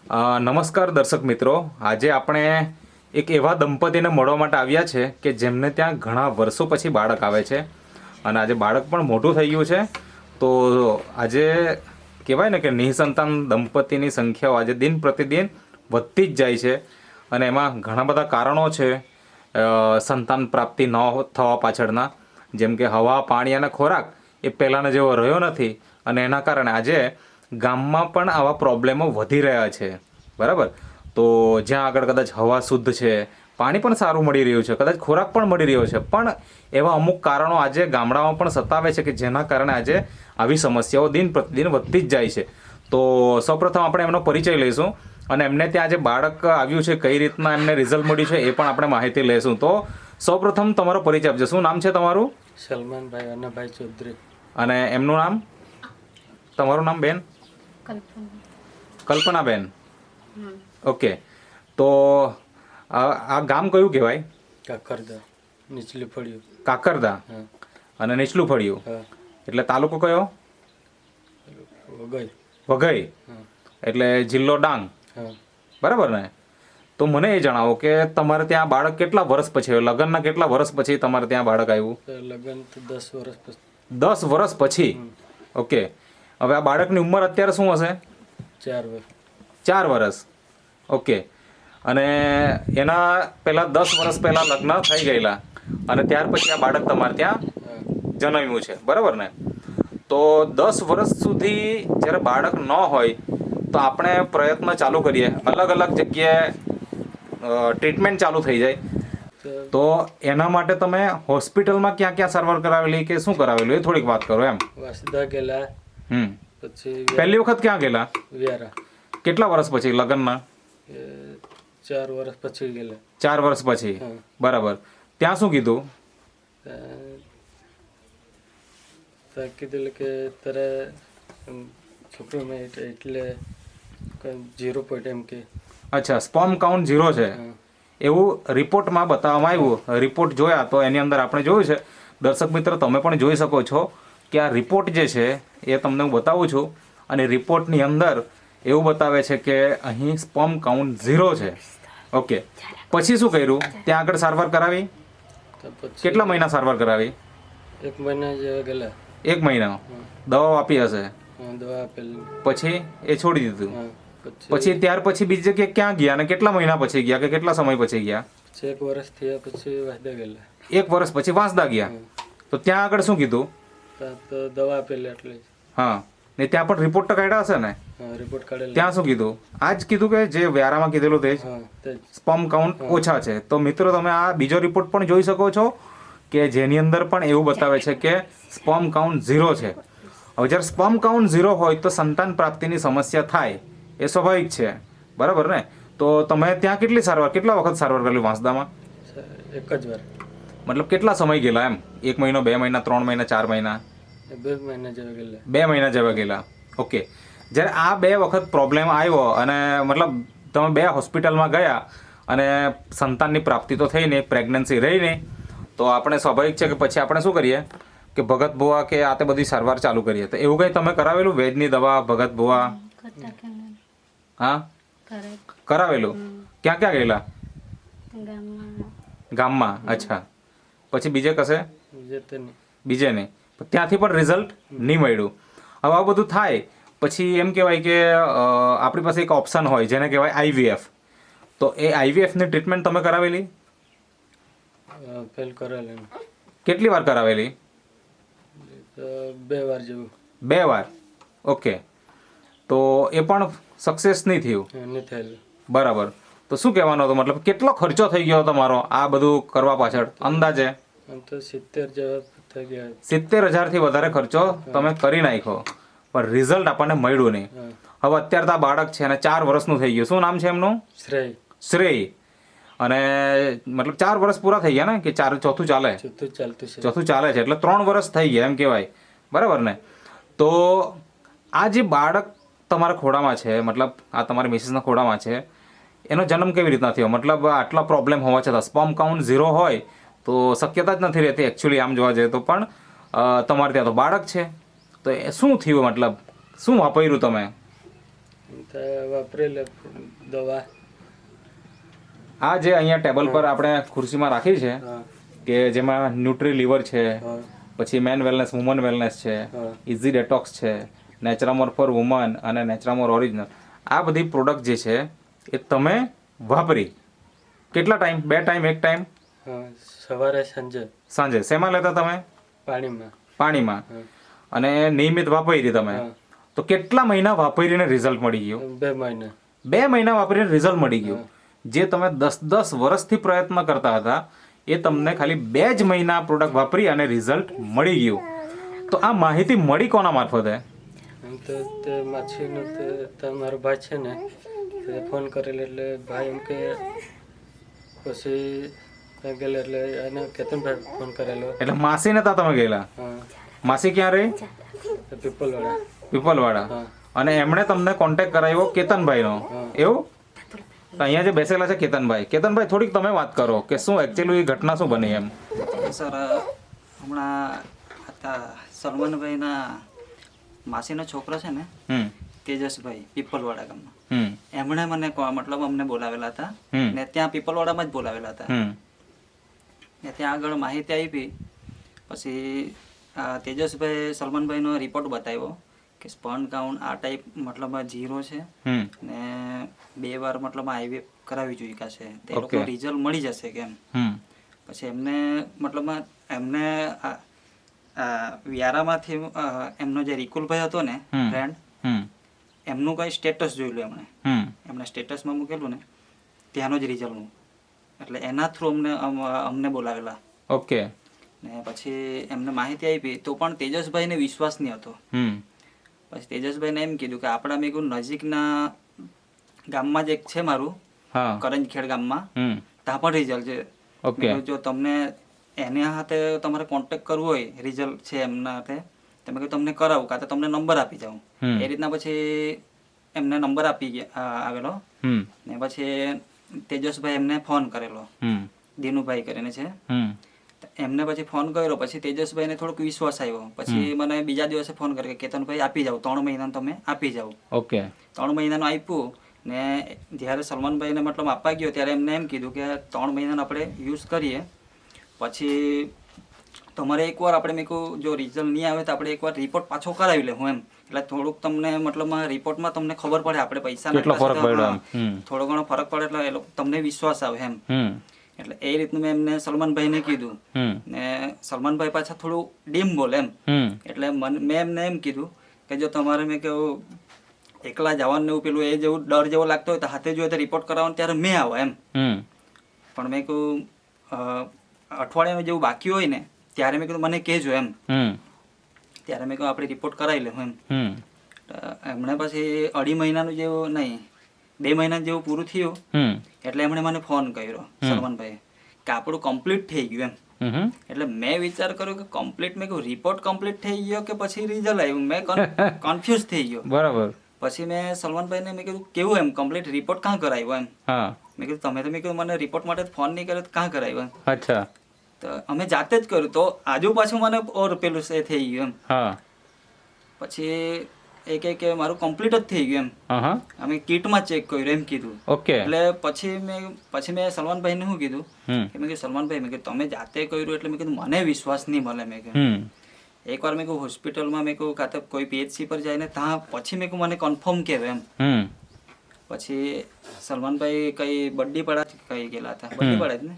નમસ્કાર દર્શક મિત્રો, આજે આપણે એક એવા દંપતીને મળવા માટે આવ્યા છે કે જેમને ત્યાં ઘણા વર્ષો પછી બાળક આવે છે અને આજે બાળક પણ મોટું થઈ ગયું છે. તો આજે કહેવાય ને કે નિઃસંતાન દંપતીની સંખ્યાઓ આજે દિન પ્રતિદિન વધતી જ જાય છે અને એમાં ઘણા બધા કારણો છે સંતાન પ્રાપ્તિ ન થવા પાછળના, જેમ કે હવા, પાણી અને ખોરાક એ પહેલાંનો જેવો રહ્યો નથી અને એના કારણે આજે ગામમાં પણ આવા પ્રોબ્લેમો વધી રહ્યા છે. બરાબર. તો જ્યાં આગળ કદાચ હવા શુદ્ધ છે, પાણી પણ સારું મળી રહ્યું છે, કદાચ ખોરાક પણ મળી રહ્યો છે, પણ એવા અમુક કારણો આજે ગામડામાં પણ સતાવે છે કે જેના કારણે આજે આવી સમસ્યાઓ દિન પ્રતિદિન વધતી જ જાય છે. તો સૌપ્રથમ આપણે એમનો પરિચય લઈશું અને એમને ત્યાં જે બાળક આવ્યું છે, કઈ રીતના એમને રિઝલ્ટ મળ્યું છે એ પણ આપણે માહિતી લઈશું. તો સૌપ્રથમ તમારો પરિચય આપજો. શું નામ છે તમારું? સલમાનભાઈ અનાભાઈ ચૌધરી. અને એમનું નામ? તમારું નામ બેન? કલ્પનાબેન. ઓકે. તો આ ગામ કયું કહેવાય? કાકરદા, નીચલું ફળિયું. કાકરદા અને નીચલું ફળિયું, એટલે તાલુકો કયો? વઘઈ. વઘઈ એટલે જિલ્લો ડાંગ, બરાબર ને? તો મને એ જણાવો કે તમારે ત્યાં બાળક કેટલા વર્ષ પછી આવ્યું? લગ્નના કેટલા વર્ષ પછી તમારે ત્યાં બાળક આવ્યું? લગ્ન તો 10 વર્ષ પછી. 10 વર્ષ પછી. ઓકે. હવે આ બાળકની ઉંમર અત્યારે શું હશે? 4 વર્ષ. 4 વર્ષ. ઓકે. અને એના પહેલાં 10 વર્ષ પહેલાં લગ્ન થઈ ગયેલા અને ત્યાર પછી આ બાળક તમારે ત્યાં જન્મ્યું છે, બરાબર ને? તો 10 વર્ષ સુધી જ્યારે બાળક ન હોય તો આપણે પ્રયત્ન ચાલુ કરીએ, અલગ અલગ જગ્યાએ ટ્રીટમેન્ટ ચાલુ થઈ જાય. તો એના માટે તમે હોસ્પિટલમાં ક્યાં ક્યાં સારવાર કરાવેલી કે શું કરાવેલું એ થોડીક વાત કરો એમ. વાસદા ગયેલા. પછી પહેલી વખત ક્યાં ગયેલા? વ્યારા. કેટલા વર્ષ પછી લગ્નના? 4 વર્ષ પછી ગયેલા. 4 વર્ષ પછી, બરાબર. ત્યાં શું કીધું? કીધેલું કે તારે છોકરીમાં એટલે 0 પોઈન્ટ એમ કે. અચ્છા, સ્પર્મ કાઉન્ટ 0 છે એવું રિપોર્ટમાં બતાવવામાં આવ્યું. રિપોર્ટ જોયા તો એની અંદર આપણે જોયું છે, દર્શક મિત્રો તમે પણ જોઈ શકો છો કે આ રિપોર્ટ જે છે એ તમને હું બતાવું છું અને રિપોર્ટની અંદર એવું બતાવે છે કે અહીં સ્પર્મ કાઉન્ટ 0 છે. ઓકે. પછી શું કર્યું? ત્યાં આગળ સારવાર કરાવી? કેટલા મહિના સારવાર કરાવી? 1 મહિના જેવા ગયેલા. 1 મહિના દવાઓ આપી હશે? દવા આપેલી. પછી એ છોડી દીધું? પછી ત્યાર પછી બીજી જગ્યાએ ક્યાં ગયા અને કેટલા મહિના પછી ગયા કે કેટલા સમય પછી ગયા? 1 વર્ષ થયા પછી વાસદા ગયેલા. 1 વર્ષ પછી વાંસદા ગયા. તો ત્યાં આગળ શું કીધું? તો દવા આપેલી એટલે. હા. ને ત્યાં પણ રિપોર્ટ તો કાઢ્યા હશે ને? રિપોર્ટ કાઢેલા. ત્યાં શું કીધું? આ જ કીધું કે જે વ્યારામાં કીધેલું તે જ સ્પર્મ કાઉન્ટ ઓછા છે. તો મિત્રો તમે આ બીજો રિપોર્ટ પણ જોઈ શકો છો કે જેની અંદર પણ એવું બતાવે છે કે સ્પર્મ કાઉન્ટ 0 છે. હવે જ્યારે સ્પર્મ કાઉન્ટ 0 હોય તો સંતાન પ્રાપ્તિની સમસ્યા થાય એ સ્વાભાવિક છે, બરાબર ને? તો તમે ત્યાં કેટલી સારવાર, કેટલા વખત સારવાર કરેલી વાંસદામાં? 1 જ વાર. મતલબ કેટલા સમય ગયેલા એમ? 1 મહિનો, 2 મહિના, 3 મહિના, 4 મહિના? 2 મહિના જેવા ગયેલા. 2 મહિના જેવા ગયેલા. ઓકે. જ્યારે આ 2 વખત પ્રોબ્લેમ આવ્યો અને મતલબ તમે 2 હોસ્પિટલમાં ગયા અને સંતાનની પ્રાપ્તિ તો થઈ નહીં, પ્રેગ્નન્સી રહી નહીં, તો આપણે સ્વાભાવિક છે કે પછી આપણે શું કરીએ કે ભગત ભુવા કે આ તે બધી સારવાર ચાલુ કરીએ. તો એવું કંઈ તમે કરાવેલું? વૈદની દવા, ભગત ભુવા? હા, કરાવેલું. ક્યાં ક્યાં ગયેલા? ગામમાં. અચ્છા. પછી બીજે કશે? બીજે નહીં. ત્યાંથી પણ રિઝલ્ટ નહીં મળ્યું. હવે આ બધું થાય પછી એમ કહેવાય કે આપણી પાસે એક ઓપ્શન હોય જેને કહેવાય IVF. તો એ IVFની ટ્રીટમેન્ટ તમે કરાવેલી? ફેલ કરેલી. કેટલી વાર કરાવેલી? 2 વાર જેવું. 2 વાર. ઓકે. તો એ પણ સક્સેસ નહીં થયું? નહીં થયેલું. બરાબર. તો શું કહેવાનો હતો? મતલબ કેટલો ખર્ચો થઈ ગયો તમારો આ બધું કરવા પાછળ અંદાજે? આમ તો 70 જેવા થઈ ગયા. 70,000થી વધારે ખર્ચો તમે કરી નાખ્યો પણ રિઝલ્ટ આપણને મળ્યું નહીં. હવે અત્યારે તો આ બાળક છે અને 4 વર્ષનું થઈ ગયું. શું નામ છે એમનું? શ્રેય. શ્રેય. અને મતલબ 4 વર્ષ પૂરા થઈ ગયા ને કે ચોથું ચાલે? ચોથું ચાલતું છે. ચોથું ચાલે છે એટલે 3 વર્ષ થઈ ગયા એમ કહેવાય, બરાબર ને? તો આ જે બાળક તમારા ખોડામાં છે, મતલબ આ તમારી મિસિસના ખોડામાં છે, એનો જન્મ કેવી રીતના થયો? મતલબ આટલા પ્રોબ્લેમ હોવા છતાં સ્પર્મ કાઉન્ટ 0 હોય તો શક્યતા જ નથી રહેતી એકચ્યુઅલી આમ જોવા જઈએ તો. પણ તમારે ત્યાં તો બાળક છે તો એ શું થયું? મતલબ શું વાપર્યું તમે? તો વાપરેલા દવા. આ જે અહીંયા ટેબલ પર આપણે ખુરશીમાં રાખી છે હા કે જેમાં ન્યુટ્રી લીવર છે, હા પછી મેન વેલનેસ વુમન વેલનેસ છે, હા ઇઝી ડેટોક્સ છે, નેચરામોર ફોર વુમન અને નેચરામોર ઓરિજિનલ, આ બધી પ્રોડક્ટ જે છે એ તમે વાપરી કેટલા ટાઈમ? 2 ટાઈમ? 1 ટાઈમ? હા, સવારે સાંજે સાંજે. શેમાં લેતા તમે? પાણીમાં. પાણીમાં. હા અને નિયમિત વાપરી તમે હા. તો કેટલા મહિના વાપરીને રિઝલ્ટ મળી ગયું? 2 મહિના. 2 મહિના વાપરીને રિઝલ્ટ મળી ગયું. જે તમે 10 વર્ષથી પ્રયત્ન કરતા હતા એ તમને ખાલી 2 જ મહિના પ્રોડક્ટ વાપરી અને રિઝલ્ટ મળી ગયું. તો આ માહિતી મળી કોના મારફતે? એમ તો તે માછીનો તે મારો ભાઈ છે ને તે ફોન કરેલો એટલે ભાઈ એમ કે પછી ત્યાં ગયેલો એટલે એને કેતનભાઈ ફોન કરેલો. એટલે માસીને તા તમે ગયેલા? હા માસી ક્યાં રહી? પીપલવાળા. પીપલવાડા. હા અને એમણે તમને કોન્ટેક્ટ કરાવ્યો કેતનભાઈનો, એવું? તો અહીંયા જે બેસેલા છે કેતનભાઈ, કેતનભાઈ થોડીક તમે વાત કરો કે શું એકચ્યુઅલી ઘટના શું બની એમ? સર હમણાં હતા સલમાનભાઈના માસીનો છોકરો છે ને તેજસભાઈ પીપલવાડા ગામમાં, એમણે મને મતલબ અમને બોલાવેલા હતા ને ત્યાં પીપલવાડામાં જ બોલાવેલા હતા ને ત્યાં આગળ માહિતી આપી. પછી તેજસભાઈ સલમાનભાઈનો રિપોર્ટ બતાવ્યો કે સ્પર્મ કાઉન્ટ આ ટાઈપ મતલબ 0 છે ને 2 વાર મતલબ આઈવીએફ કરાવી ચૂક્યા છે, તે લોકો રિઝલ્ટ મળી જશે કેમ. પછી એમને મતલબ એમને વ્યારામાંથી એમનો જે રિકુલભાઈ હતો ને ફ્રેન્ડ, એમનું કઈ સ્ટેટસ જોયેલું એમણે સ્ટેટસમાં મૂકેલું ને ત્યાંનો જ રિઝલ્ટનું, એટલે એના થ્રુ અમને બોલાવેલા. ઓકે. ને પછી એમને માહિતી આપી તો પણ તેજસભાઈને વિશ્વાસ નહીં હતો. પછી તેજસભાઈને એમ કીધું કે આપણા મેં નજીકના ગામમાં જ એક છે મારું, કરંજખેડ ગામમાં, ત્યાં પણ રિઝલ્ટ છે. ઓકે. જો તમને એના હાથે તમારે કોન્ટેક્ટ કરવો હોય, રિઝલ્ટ છે એમના હાથે, તમે કહ્યું તમને કરાવું કાં તો તમને નંબર આપી જાઉં. એ રીતના પછી એમને નંબર આપી આવેલો ને પછી તેજસભાઈ એમને ફોન કરેલો, દિનુભાઈ કરીને છે. એમને પછી ફોન કર્યો, પછી તેજસભાઈને થોડોક વિશ્વાસ આવ્યો. પછી મને બીજા દિવસે ફોન કર્યો કે કેતનભાઈ આપી જાઓ, 3 મહિનાનું તમે આપી જાઓ. ઓકે. 3 મહિનાનું આપ્યું ને જ્યારે સલમાનભાઈને મતલબ આપવા ગયો ત્યારે એમને એમ કીધું કે 3 મહિનાનું આપણે યુઝ કરીએ, પછી તમારે એકવાર આપણે મેં કહ્યું જો રિઝલ્ટ નહીં આવે તો આપણે એકવાર રિપોર્ટ પાછો કરાવી લેવું એમ, એટલે થોડુંક તમને મતલબ રિપોર્ટમાં તમને ખબર પડે આપણે પૈસા થોડો ઘણો ફરક પડે એટલે એ લોકો તમને વિશ્વાસ આવે એમ. એટલે એ રીતનું મેં એમને સલમાનભાઈને કીધું ને સલમાનભાઈ પાછા થોડું ડીમ બોલે એમ, એટલે મેં એમને એમ કીધું કે જો તમારે મેં કેવું એકલા જવાનું એવું પેલું એ જેવું ડર જેવો લાગતો હોય તો હાથે જોઈએ તો રિપોર્ટ કરાવવાનો ત્યારે મેં આવો એમ. પણ મેં કહ્યું અઠવાડિયાનું જેવું બાકી હોય ને ત્યારે મેં કીધું મને કહેજો એમ, ત્યારે મેં કહ્યું આપણે રિપોર્ટ કરાવી લેવું એમ. એમણે પછી 2.5 મહિનાનું જેવું નહીં 2 મહિના જેવું પૂરું થયું એટલે એમણે મને ફોન કર્યો સલમાનભાઈ કે આપણું કમ્પ્લીટ થઈ ગયું એમ. એટલે મેં વિચાર કર્યો કે કમ્પ્લીટ, મેં કહ્યું રિપોર્ટ કમ્પ્લીટ થઈ ગયો કે પછી રિઝલ્ટ આવ્યું, મેં કન્ફ્યુઝ થઈ ગયો. બરાબર. પછી મેં સલમાનભાઈને મેં કીધું કેવું એમ કમ્પ્લીટ રિપોર્ટ કાં કરાવ્યો એમ. મેં કીધું તમે તો મેં કીધું મને રિપોર્ટ માટે ફોન નહીં કર્યો તો કાં કરાવ્યો એમ. અચ્છા. તો અમે જાતે જ કર્યું તો આજુ પાછું મને ઓર પેલું એ થઈ ગયું એમ. પછી એ કહે કે મારું કમ્પ્લીટ જ થઈ ગયું એમ, અમે કિટમાં ચેક કર્યું એમ કીધું. ઓકે. એટલે પછી મેં સલમાનભાઈને શું કીધું કે મેં કીધું સલમાનભાઈ મેં કીધું તમે જાતે કર્યું એટલે મેં કીધું મને વિશ્વાસ નહીં મળે. મેં કીધું એકવાર મેં કહ્યું હોસ્પિટલમાં મેં કહ્યું કાં તો કોઈ પીએચસી પર જાય ને ત્યાં પછી મેં કહ્યું મને કન્ફર્મ કહેવાય એમ. પછી સલમાનભાઈ કઈ બડ્ડીપાડા કઈ ગયેલા હતા, બડ્ડીપાડા જ ને,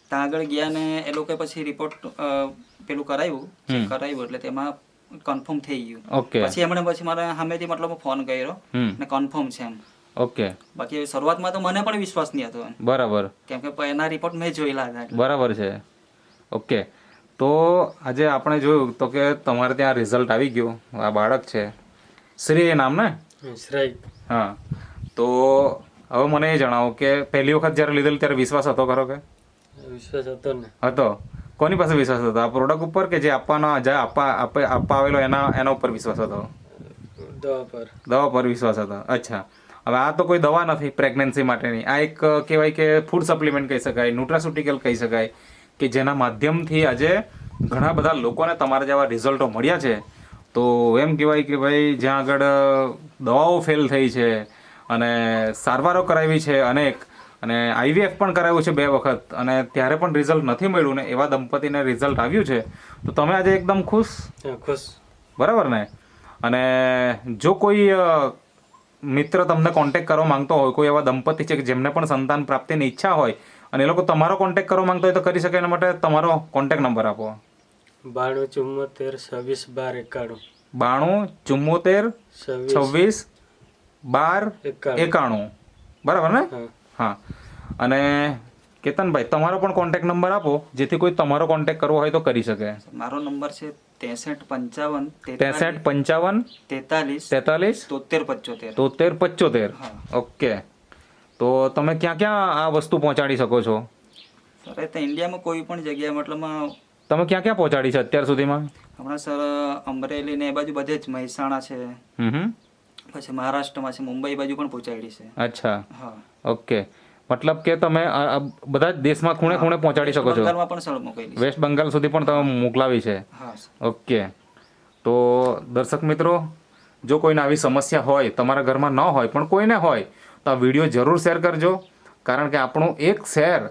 ત્યાં આગળ ગયા ને એ લોકો પછી રિપોર્ટ પેલું કરાવ્યું એટલે તેમાં કન્ફર્મ થઈ ગયું. પછી એમણે પછી મારા સામેથી મતલબ ફોન કર્યો ને કન્ફર્મ છે એમ. ઓકે. બાકી શરૂઆતમાં તો મને પણ વિશ્વાસ નહીં હતો. બરાબર. કેમ કે એના રિપોર્ટ મેં જોયેલા હતા. બરાબર છે. ઓકે. તો આજે આપણે જોયું તો કે તમારે ત્યાં રિઝલ્ટ આવી ગયું, આ બાળક છે શ્રેય નામ ને? શ્રેય. હા. તો હવે મને એ જણાવો કે પહેલી વખત જ્યારે લીધેલ ત્યારે વિશ્વાસ હતો ખરો કે? વિશ્વાસ હતો ને. હતો. કોની પાસે વિશ્વાસ હતો? આ પ્રોડક્ટ ઉપર કે જે આપવાનો જે આપવા આવેલો એના ઉપર વિશ્વાસ હતો? દવા પર વિશ્વાસ હતો. અચ્છા. હવે આ તો કોઈ દવા નથી પ્રેગ્નન્સી માટેની, આ એક કહેવાય કે ફૂડ સપ્લિમેન્ટ કહી શકાય, ન્યુટ્રાસ્યુટિકલ કહી શકાય, કે જેના માધ્યમથી આજે ઘણા બધા લોકોને તમારા જેવા રિઝલ્ટો મળ્યા છે. તો એમ કહેવાય કે ભાઈ જ્યાં આગળ દવાઓ ફેલ થઈ છે અને સારવારો કરાવી છે અનેક, અને IVF પણ કરાવ્યું છે 2 વખત, અને ત્યારે પણ રિઝલ્ટ નથી મળ્યું ને એવા દંપતીને રિઝલ્ટ આવ્યું છે. તો તમે આજે એકદમ ખુશ, ખુશ. બરાબર ને? અને જો કોઈ મિત્ર તમને કોન્ટેક્ટ કરવા માંગતો હોય, કોઈ એવા દંપતી છે કે જેમને પણ સંતાન પ્રાપ્તિની ઈચ્છા હોય અને એ લોકો તમારો કોન્ટેક્ટ કરવા માંગતો હોય તો કરી શકે. એના માટે તમારો કોન્ટેક્ટ નંબર આપો. 92 74 26 12 92 94 26 12 91, બરાબર ને? હા. હા. અને કેતનભાઈ તમારો પણ કોન્ટેક્ટ નંબર આપો, જેથી કોઈ તમારો કોન્ટેક્ટ કરવો હોય તો કરી શકે. મારો નંબર છે 63 63 55 55 43 43 73 75. 73 75. હા. ઓકે. તો તમે ક્યાં ક્યાં આ વસ્તુ પહોંચાડી શકો છો? સર એ તો ઇન્ડિયામાં કોઈ પણ જગ્યાએ મતલબમાં તમે ક્યાં ક્યાં પહોંચાડી છે અત્યાર સુધીમાં? હમણાં સર અમરેલી ને એ બાજુ બધે જ, મહેસાણા છે, હમ. પછી મહારાષ્ટ્રમાં છે, મુંબઈ બાજુ પણ પહોંચાડી છે. અચ્છા. હા. ઓકે. મતલબ કે તમે આ બધા જ દેશમાં ખૂણે ખૂણે પહોંચાડી શકો છો. બંગાળમાં પણ સર મોકલેલી છે. વેસ્ટ બંગાળ સુધી પણ તમે મોકલાવી છે. હા સર. ઓકે. તો દર્શક મિત્રો, જો કોઈને આવી સમસ્યા હોય, તમારા ઘરમાં ન હોય પણ કોઈને હોય, તો આ વિડીયો જરૂર શેર કરજો. કારણ કે આપણું એક શેર,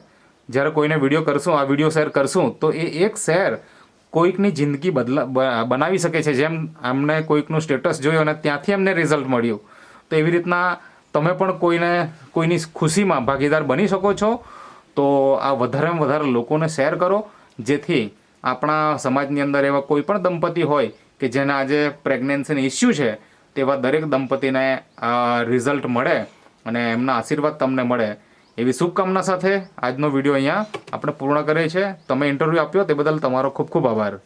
જ્યારે કોઈને વિડીયો શેર કરશું તો એ એક શેર કોઈકની જિંદગી બનાવી શકે છે. જેમ અમને કોઈકનું સ્ટેટસ જોયું અને ત્યાંથી અમને રિઝલ્ટ મળ્યું, તો એવી રીતના તમે પણ કોઈની ખુશીમાં ભાગીદાર બની શકો છો. તો આ વધારેમાં વધારે લોકોને શેર કરો, જેથી આપણા સમાજની અંદર એવા કોઈ પણ દંપતી હોય કે જેને આજે પ્રેગ્નન્સીની ઇસ્યુ છે, તેવા દરેક દંપતીને રિઝલ્ટ મળે અને એમના આશીર્વાદ તમને મળે, એવી શુભકામના સાથે આજનો વિડીયો અહીંયા આપણે પૂર્ણ કરીએ છીએ. તમે ઇન્ટરવ્યૂ આપ્યો તે બદલ તમારો ખૂબ ખૂબ આભાર.